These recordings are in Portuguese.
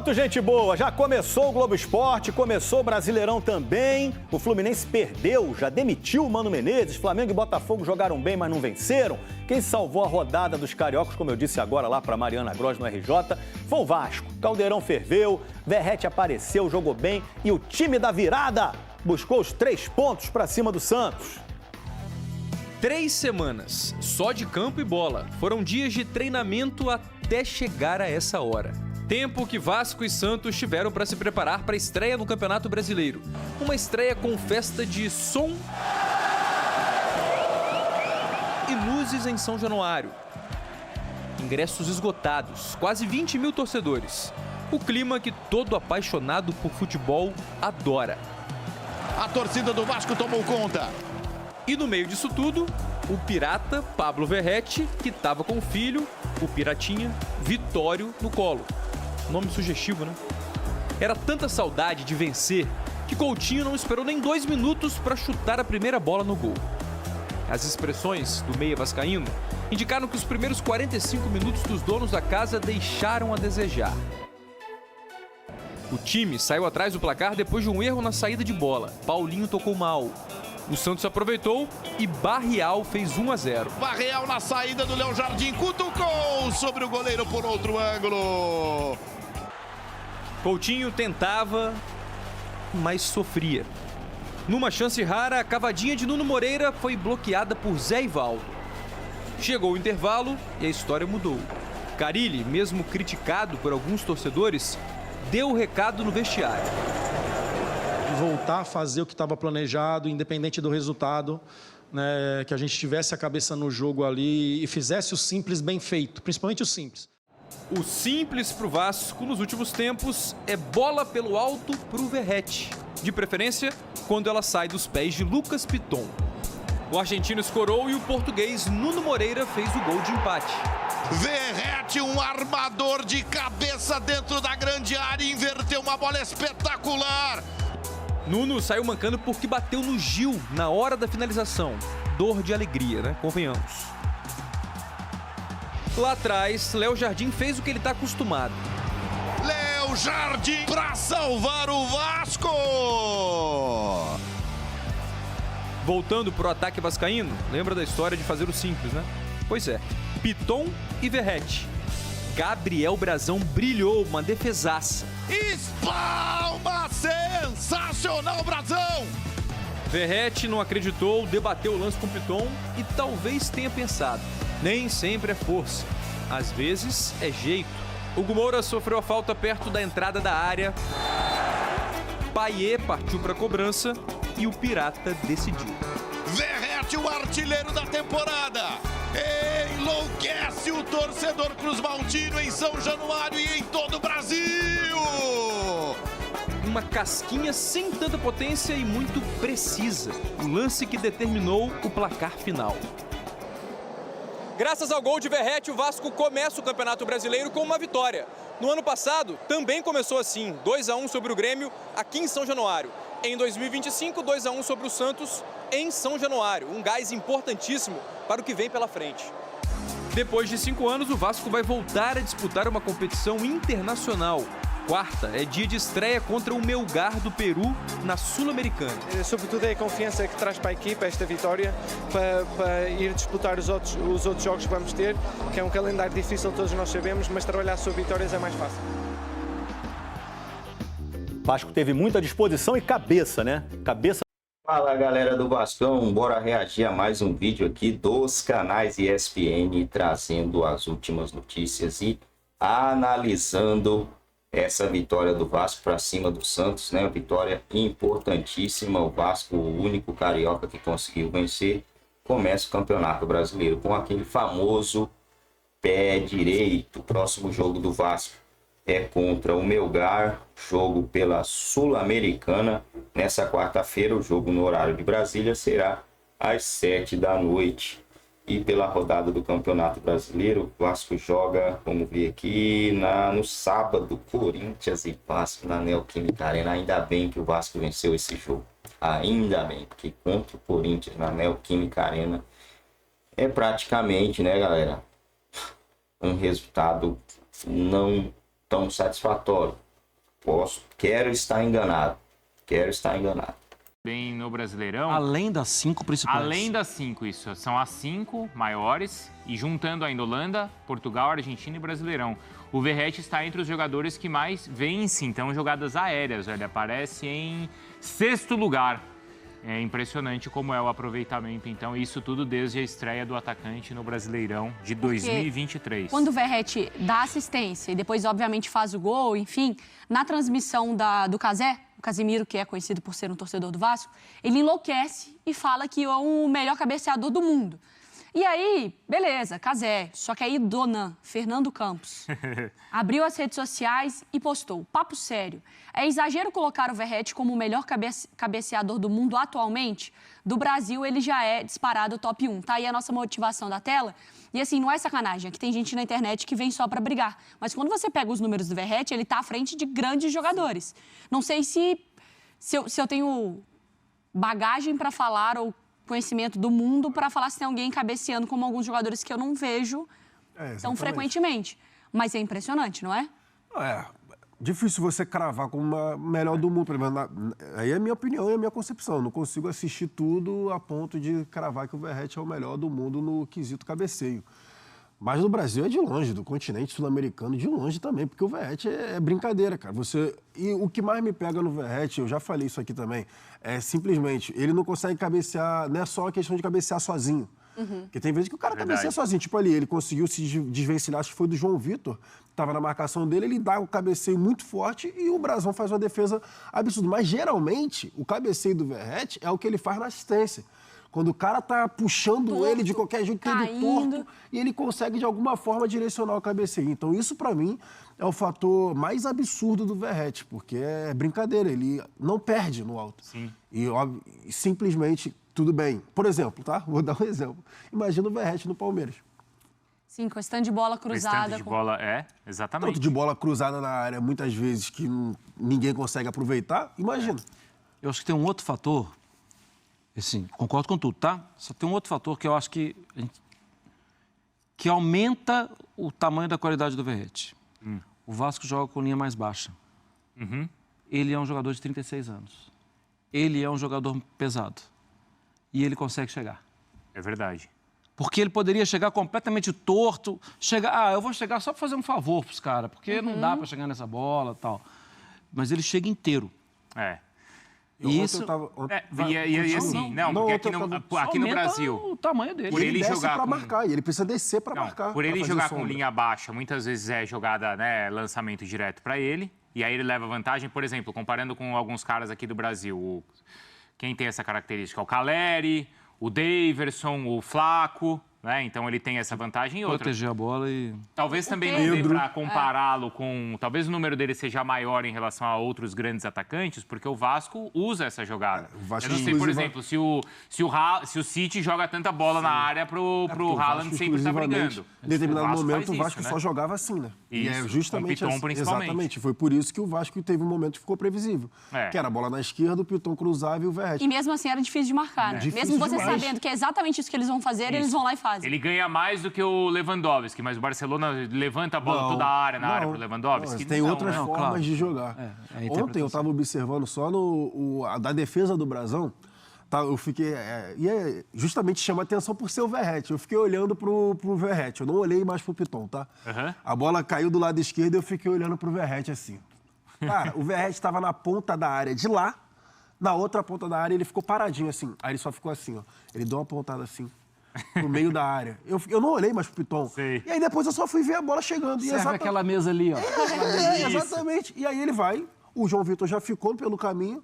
Pronto, gente boa, já começou o Globo Esporte, começou o Brasileirão também. O Fluminense perdeu, já demitiu o Mano Menezes. Flamengo e Botafogo jogaram bem, mas não venceram. Quem salvou a rodada dos cariocas, como eu disse agora lá para Mariana Gross no RJ, foi o Vasco. Caldeirão ferveu, Verratti apareceu, jogou bem e o time da virada buscou os 3 pontos para cima do Santos. 3 semanas, só de campo e bola. Foram dias de treinamento até chegar a essa hora. Tempo que Vasco e Santos tiveram para se preparar para a estreia no Campeonato Brasileiro. Uma estreia com festa de som e luzes em São Januário. Ingressos esgotados, quase 20 mil torcedores. O clima que todo apaixonado por futebol adora. A torcida do Vasco tomou conta. E no meio disso tudo, o pirata Pablo Verratti, que estava com o filho, o piratinha, Vitório, no colo. Nome sugestivo, né? Era tanta saudade de vencer que Coutinho não esperou nem 2 minutos para chutar a primeira bola no gol. As expressões do meia vascaíno indicaram que os primeiros 45 minutos dos donos da casa deixaram a desejar. O time saiu atrás do placar depois de um erro na saída de bola. Paulinho tocou mal. O Santos aproveitou e Barrial fez 1-0. Barrial na saída do Léo Jardim, cutucou sobre o goleiro por outro ângulo. Coutinho tentava, mas sofria. Numa chance rara, a cavadinha de Nuno Moreira foi bloqueada por Zé Ivaldo. Chegou o intervalo e a história mudou. Carille, mesmo criticado por alguns torcedores, deu o recado no vestiário. Voltar a fazer o que estava planejado, independente do resultado, né, que a gente tivesse a cabeça no jogo ali e fizesse o simples bem feito, principalmente o simples. O simples pro Vasco nos últimos tempos é bola pelo alto pro Verratti, de preferência quando ela sai dos pés de Lucas Piton. O argentino escorou e o português Nuno Moreira fez o gol de empate. Verratti, um armador de cabeça dentro da grande área, inverteu uma bola espetacular. Nuno saiu mancando porque bateu no Gil na hora da finalização. Dor de alegria, né? Convenhamos. Lá atrás, Léo Jardim fez o que ele está acostumado. Léo Jardim para salvar o Vasco! Voltando pro ataque vascaíno, lembra da história de fazer o simples, né? Pois é, Piton e Verratti. Gabriel Brazão brilhou, uma defesaça. Espalma, sensacional, Brazão! Verratti não acreditou, debateu o lance com Piton e talvez tenha pensado: nem sempre é força, às vezes é jeito. Hugo Moura sofreu a falta perto da entrada da área. Payet partiu para a cobrança e o Pirata decidiu. Verratti, o artilheiro da temporada. Enlouquece o torcedor cruzmaltino em São Januário e em todo o Brasil. Uma casquinha sem tanta potência e muito precisa. O lance que determinou o placar final. Graças ao gol de Verratti, o Vasco começa o Campeonato Brasileiro com uma vitória. No ano passado, também começou assim, 2-1 sobre o Grêmio, aqui em São Januário. Em 2025, 2-1 sobre o Santos, em São Januário. Um gás importantíssimo para o que vem pela frente. Depois de 5 anos, o Vasco vai voltar a disputar uma competição internacional. Quarta é dia de estreia contra o Melgar do Peru na Sul-Americana. Sobretudo é a confiança que traz para a equipa esta vitória para ir disputar os outros jogos que vamos ter, que é um calendário difícil, todos nós sabemos, mas trabalhar sobre vitórias é mais fácil. O Vasco teve muita disposição e cabeça, né? Fala, galera do Vascão, bora reagir a mais um vídeo aqui dos canais ESPN, trazendo as últimas notícias e analisando essa vitória do Vasco para cima do Santos, né? Vitória importantíssima. O Vasco, o único carioca que conseguiu vencer, começa o Campeonato Brasileiro com aquele famoso pé direito. O próximo jogo do Vasco é contra o Melgar, jogo pela Sul-Americana. Nessa quarta-feira, o jogo no horário de Brasília será às 7 da noite. E pela rodada do Campeonato Brasileiro, o Vasco joga, vamos ver aqui, no sábado, Corinthians e Vasco na Neoquímica Arena. Ainda bem que o Vasco venceu esse jogo. Ainda bem, porque contra o Corinthians na Neoquímica Arena é praticamente, né, galera, um resultado não tão satisfatório. Quero estar enganado. Quero estar enganado. Bem no Brasileirão. Além das 5 principais. Além das 5, isso. São as 5 maiores e juntando ainda Holanda, Portugal, Argentina e Brasileirão. O Verratti está entre os jogadores que mais vencem, então, jogadas aéreas. Ele aparece em 6º lugar. É impressionante como é o aproveitamento, então, isso tudo desde a estreia do atacante no Brasileirão de 2023. Quando o Verratti dá assistência e depois, obviamente, faz o gol, enfim, na transmissão do Casé, o Casemiro, que é conhecido por ser um torcedor do Vasco, ele enlouquece e fala que é o melhor cabeceador do mundo. E aí, beleza, Casé. Só que aí Donan, Fernando Campos, abriu as redes sociais e postou. Papo sério. É exagero colocar o Verratti como o melhor cabeceador do mundo atualmente? Do Brasil, ele já é disparado top 1. Tá aí a nossa motivação da tela. E assim, não é sacanagem. Aqui tem gente na internet que vem só pra brigar. Mas quando você pega os números do Verratti, ele tá à frente de grandes jogadores. Não sei se eu tenho bagagem pra falar ou conhecimento do mundo para falar se tem alguém cabeceando como alguns jogadores que eu não vejo tão frequentemente. Mas é impressionante, não é? É difícil você cravar como a melhor do mundo. Aí é a minha opinião e a minha concepção. Não consigo assistir tudo a ponto de cravar que o Verratti é o melhor do mundo no quesito cabeceio. Mas no Brasil é de longe, do continente sul-americano de longe também, porque o Verratti é brincadeira, cara. E o que mais me pega no Verratti, eu já falei isso aqui também, é simplesmente, ele não consegue cabecear, não é só a questão de cabecear sozinho. Porque tem vezes que o cara cabeceia sozinho, tipo ali, ele conseguiu se desvencilhar, acho que foi do João Vitor, que estava na marcação dele, ele dá o cabeceio muito forte e o Brasão faz uma defesa absurda. Mas geralmente, o cabeceio do Verratti é o que ele faz na assistência. Quando o cara tá puxando torto, ele de qualquer jeito, todo torto, e ele consegue, de alguma forma, direcionar o cabeceio. Então, isso, pra mim, é o fator mais absurdo do Verratti, porque é brincadeira, ele não perde no alto. Sim. E, simplesmente, tudo bem. Por exemplo, tá? Vou dar um exemplo. Imagina o Verratti no Palmeiras. Sim, com esse de bola cruzada. Esse de bola, exatamente. Tanto de bola cruzada na área, muitas vezes, que ninguém consegue aproveitar, imagina. Eu acho que tem um outro fator. Assim, concordo com tudo, tá? Só tem um outro fator que eu acho que aumenta o tamanho da qualidade do Verratti. O Vasco joga com linha mais baixa. Ele é um jogador de 36 anos. Ele é um jogador pesado. E ele consegue chegar. É verdade. Porque ele poderia chegar completamente torto. Eu vou chegar só para fazer um favor pros caras, porque não dá para chegar nessa bola e tal. Mas ele chega inteiro. Isso aqui no Brasil, o tamanho dele. Por ele jogar para marcar, e ele precisa descer para marcar. Por ele jogar com linha baixa, muitas vezes é jogada, lançamento direto para ele, e aí ele leva vantagem. Por exemplo, comparando com alguns caras aqui do Brasil, quem tem essa característica? O Caleri, o Daverson, o Flaco. Então ele tem essa vantagem e outra. Proteger a bola e... Talvez também não dê para compará-lo com... Talvez o número dele seja maior em relação a outros grandes atacantes, porque o Vasco usa essa jogada. Eu não sei, por exemplo, se o City joga tanta bola na área pro Haaland sempre estar brigando. Em determinado momento o Vasco só jogava assim, né? Isso, e é justamente com o Piton, principalmente. Exatamente. Foi por isso que o Vasco teve um momento que ficou previsível. Que era a bola na esquerda, o Piton cruzava e o Verratti. E mesmo assim era difícil de marcar, né? Mesmo você sabendo que é exatamente isso que eles vão fazer, eles vão lá e fazem. Ele ganha mais do que o Lewandowski, mas o Barcelona levanta a bola toda a área na área pro Lewandowski. Tem outras formas de jogar. Ontem eu estava observando só da defesa do Brasão, eu fiquei... justamente chama atenção por ser o Verratti. Eu fiquei olhando pro Verratti, eu não olhei mais pro Piton, tá? A bola caiu do lado esquerdo e eu fiquei olhando pro Verratti assim. Cara, o Verratti estava na ponta da área de lá, na outra ponta da área ele ficou paradinho assim. Aí ele só ficou assim, ó. Ele deu uma pontada assim. No meio da área. Eu não olhei mais pro Piton. Sei. E aí depois eu só fui ver a bola chegando. Serve aquela mesa ali, ó. Exatamente. E aí ele vai, o João Vitor já ficou pelo caminho.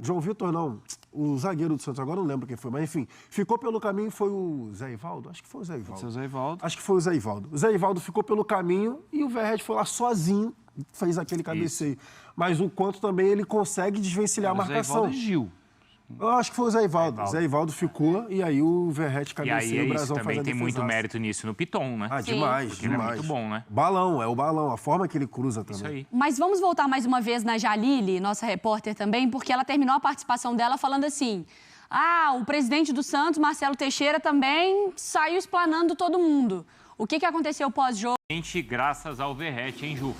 João Vitor não, o zagueiro do Santos, agora não lembro quem foi, mas enfim, ficou pelo caminho e foi o Zé Ivaldo? Acho que foi o Zé Ivaldo. Acho que foi o Zé Ivaldo. O Zé Ivaldo ficou pelo caminho e o Verratti foi lá sozinho, fez aquele cabeceio. Mas o quanto também ele consegue desvencilhar a marcação. O Zé Ivaldo e Gil. Eu acho que foi o Zé Ivaldo. Zé Ivaldo ficou e aí o Verratti cabeceou, o Brasão fazendo também tem muito mérito nisso no Piton, né? Demais, porque demais. Ele é muito bom, né? Balão, é o balão, a forma que ele cruza também. Isso aí. Mas vamos voltar mais uma vez na Jalili, nossa repórter também, porque ela terminou a participação dela falando assim: o presidente do Santos, Marcelo Teixeira, também saiu explanando todo mundo. O que aconteceu pós-jogo? Graças ao Verratti, hein, Jufo?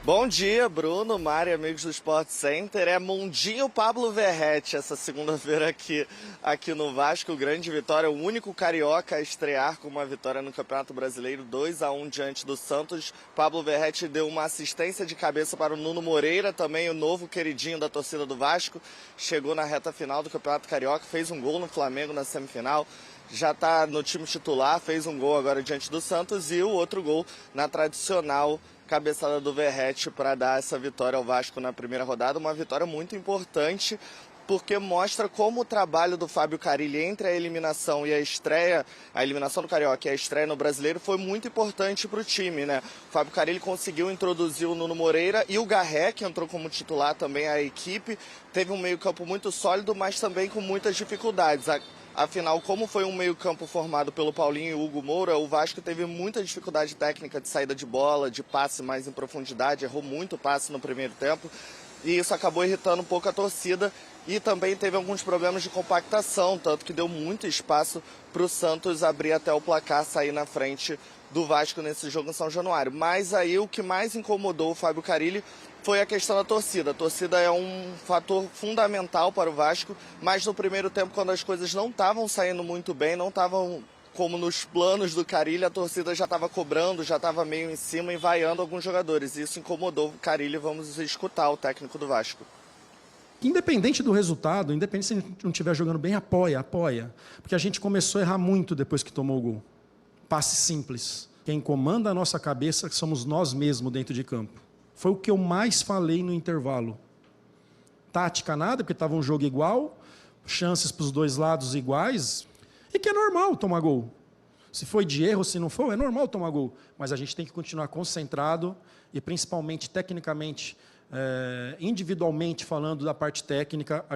Bom dia, Bruno, Mari, amigos do Sport Center. É Mundinho Pablo Verrete essa segunda-feira aqui no Vasco. Grande vitória, o único carioca a estrear com uma vitória no Campeonato Brasileiro, 2-1 diante do Santos. Pablo Verrete deu uma assistência de cabeça para o Nuno Moreira, também o novo queridinho da torcida do Vasco. Chegou na reta final do Campeonato Carioca, fez um gol no Flamengo na semifinal. Já está no time titular, fez um gol agora diante do Santos e o outro gol na tradicional cabeçada do Verrete para dar essa vitória ao Vasco na primeira rodada. Uma vitória muito importante, porque mostra como o trabalho do Fábio Carille entre a eliminação e a estreia, a eliminação do Carioca e a estreia no Brasileiro foi muito importante para o time, né? O Fábio Carille conseguiu introduzir o Nuno Moreira e o Garré, que entrou como titular também à equipe, teve um meio-campo muito sólido, mas também com muitas dificuldades. Afinal, como foi um meio-campo formado pelo Paulinho e Hugo Moura, o Vasco teve muita dificuldade técnica de saída de bola, de passe mais em profundidade, errou muito passe no primeiro tempo e isso acabou irritando um pouco a torcida e também teve alguns problemas de compactação, tanto que deu muito espaço para o Santos abrir até o placar, sair na frente do Vasco nesse jogo em São Januário. Mas aí o que mais incomodou o Fábio Carille foi a questão da torcida. A torcida é um fator fundamental para o Vasco, mas no primeiro tempo, quando as coisas não estavam saindo muito bem, não estavam como nos planos do Carille, a torcida já estava cobrando, já estava meio em cima e vaiando alguns jogadores. Isso incomodou o Carille. Vamos escutar o técnico do Vasco. Independente do resultado, independente se a gente não estiver jogando bem, apoia. Porque a gente começou a errar muito depois que tomou o gol. Passe simples. Quem comanda a nossa cabeça somos nós mesmos dentro de campo. Foi o que eu mais falei no intervalo. Tática nada, porque estava um jogo igual, chances para os dois lados iguais, e que é normal tomar gol. Se foi de erro, se não for, é normal tomar gol. Mas a gente tem que continuar concentrado e principalmente tecnicamente, individualmente falando da parte técnica,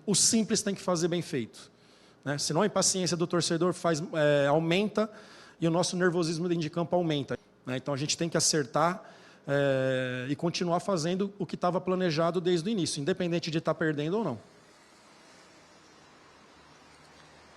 o simples tem que fazer bem feito. Né? Senão a impaciência do torcedor aumenta e o nosso nervosismo dentro de campo aumenta. Né? Então a gente tem que acertar e continuar fazendo o que estava planejado desde o início, independente de estar perdendo ou não.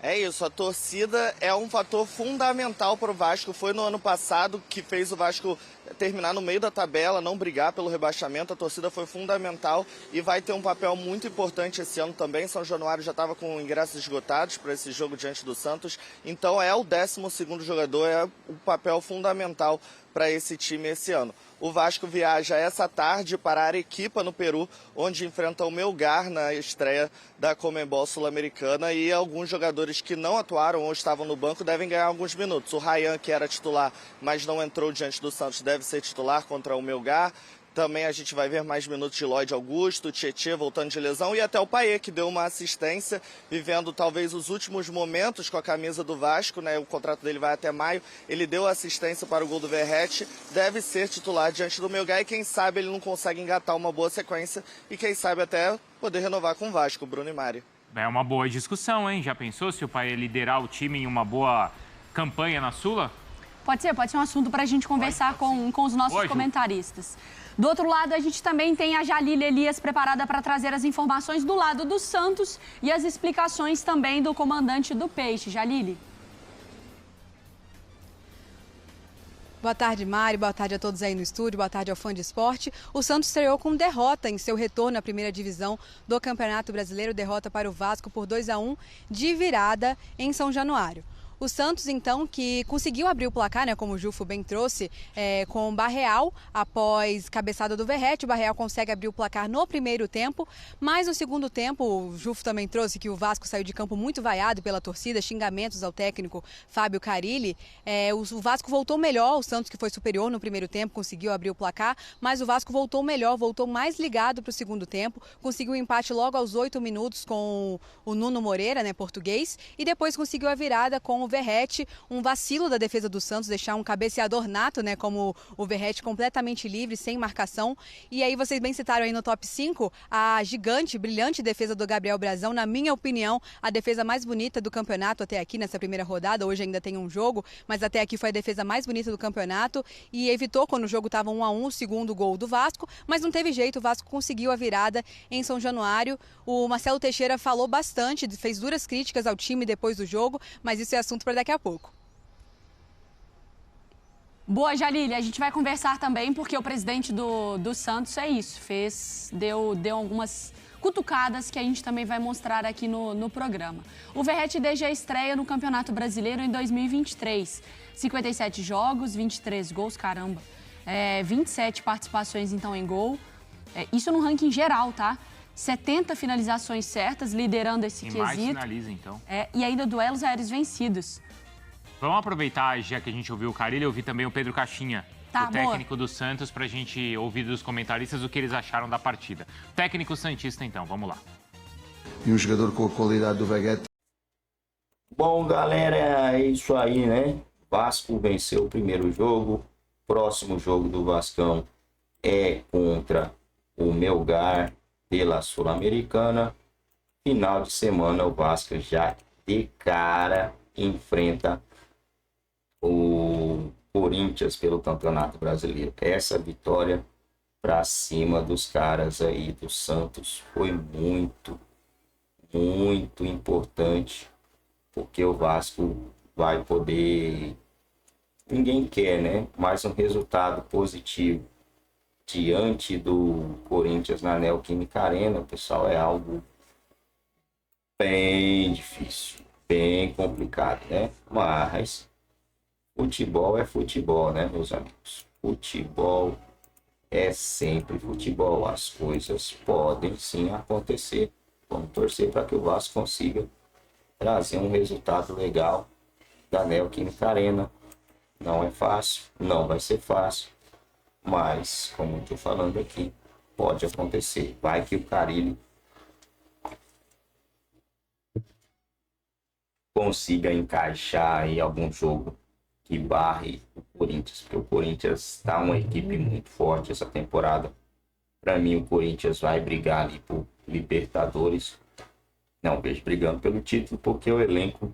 É isso, a torcida é um fator fundamental para o Vasco. Foi no ano passado que fez o Vasco terminar no meio da tabela, não brigar pelo rebaixamento. A torcida foi fundamental e vai ter um papel muito importante esse ano também. São Januário já estava com ingressos esgotados para esse jogo diante do Santos. Então é o 12º jogador, é o papel fundamental para esse time esse ano. O Vasco viaja essa tarde para Arequipa, no Peru, onde enfrenta o Melgar na estreia da Conmebol Sul-Americana e alguns jogadores que não atuaram ou estavam no banco devem ganhar alguns minutos. O Ryan, que era titular, mas não entrou diante do Santos, deve ser titular contra o Melgar. Também a gente vai ver mais minutos de Lloyd Augusto, Tietê voltando de lesão e até o Payet, que deu uma assistência, vivendo talvez os últimos momentos com a camisa do Vasco, né? O contrato dele vai até maio. Ele deu assistência para o gol do Verrete, deve ser titular diante do Melgar e quem sabe ele não consegue engatar uma boa sequência e quem sabe até poder renovar com o Vasco, Bruno e Mari. É uma boa discussão, hein? Já pensou se o Payet liderar o time em uma boa campanha na Sula? Pode ser um assunto para a gente conversar com os nossos comentaristas. Do outro lado, a gente também tem a Jalile Elias preparada para trazer as informações do lado do Santos e as explicações também do comandante do Peixe. Jalile. Boa tarde, Mari. Boa tarde a todos aí no estúdio. Boa tarde ao fã de esporte. O Santos estreou com derrota em seu retorno à primeira divisão do Campeonato Brasileiro. Derrota para o Vasco por 2-1 de virada em São Januário. O Santos, então, que conseguiu abrir o placar, né, como o Jufo bem trouxe, com o Barreal, após cabeçada do Verrete. O Barreal consegue abrir o placar no primeiro tempo, mas no segundo tempo, o Jufo também trouxe que o Vasco saiu de campo muito vaiado pela torcida, xingamentos ao técnico Fábio Carille. O Vasco voltou melhor, o Santos, que foi superior no primeiro tempo, conseguiu abrir o placar, mas o Vasco voltou melhor, voltou mais ligado para o segundo tempo, conseguiu um empate logo aos 8 minutos com o Nuno Moreira, né, português, e depois conseguiu a virada com o Verrete, um vacilo da defesa do Santos, deixar um cabeceador nato, né, como o Verrete, completamente livre, sem marcação. E aí vocês bem citaram aí no top 5 a gigante, brilhante defesa do Gabriel Brazão, na minha opinião, a defesa mais bonita do campeonato até aqui nessa primeira rodada. Hoje ainda tem um jogo, mas até aqui foi a defesa mais bonita do campeonato e evitou, quando o jogo estava 1-1, o segundo gol do Vasco, mas não teve jeito, o Vasco conseguiu a virada em São Januário. O Marcelo Teixeira falou bastante, fez duras críticas ao time depois do jogo, mas isso é assunto para daqui a pouco. Boa, Jalília. A gente vai conversar também, porque o presidente do Santos é isso, deu algumas cutucadas que a gente também vai mostrar aqui no programa. O Verratti desde a estreia no Campeonato Brasileiro em 2023. 57 jogos, 23 gols, caramba. 27 participações, então, em gol. Isso no ranking geral, tá? 70 finalizações certas, liderando esse quesito. Mais finaliza, então. E ainda duelos aéreos vencidos. Vamos aproveitar, já que a gente ouviu o Carille, ouvir também o Pedro Caixinha, o técnico do Santos, para a gente ouvir dos comentaristas o que eles acharam da partida. Técnico santista, então, vamos lá. E um jogador com a qualidade do Verratti. Bom, galera, é isso aí, né? Vasco venceu o primeiro jogo. Próximo jogo do Vascão é contra o Melgar pela Sul-Americana. Final de semana, o Vasco já de cara enfrenta o Corinthians pelo Campeonato Brasileiro. Essa vitória para cima dos caras aí do Santos foi muito importante, porque o Vasco vai poder, ninguém quer, né? Mais um resultado positivo diante do Corinthians na Neoquímica Arena, pessoal, é algo bem difícil, bem complicado, né? Mas futebol é futebol, né, meus amigos? Futebol é sempre futebol. As coisas podem sim acontecer. Vamos torcer para que o Vasco consiga trazer um resultado legal da Neoquímica Arena. Não é fácil, não vai ser fácil, mas, como eu estou falando aqui, pode acontecer. Vai que o Carille consiga encaixar aí algum jogo que barre o Corinthians, porque o Corinthians está uma equipe muito forte essa temporada. Para mim, o Corinthians vai brigar ali por Libertadores. Não vejo brigando pelo título, porque o elenco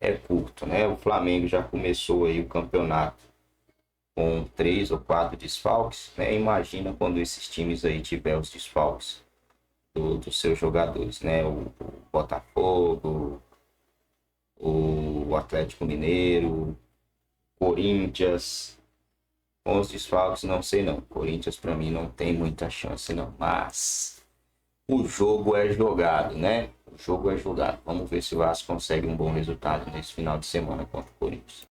é curto, né? O Flamengo já começou aí o campeonato com 3 ou 4 desfalques, né? Imagina quando esses times aí tiver os desfalques dos seus jogadores, né? O Botafogo, o Atlético Mineiro, Corinthians, com os desfalques, não sei não. Corinthians para mim não tem muita chance não, mas o jogo é jogado, né? O jogo é jogado. Vamos ver se o Vasco consegue um bom resultado nesse final de semana contra o Corinthians.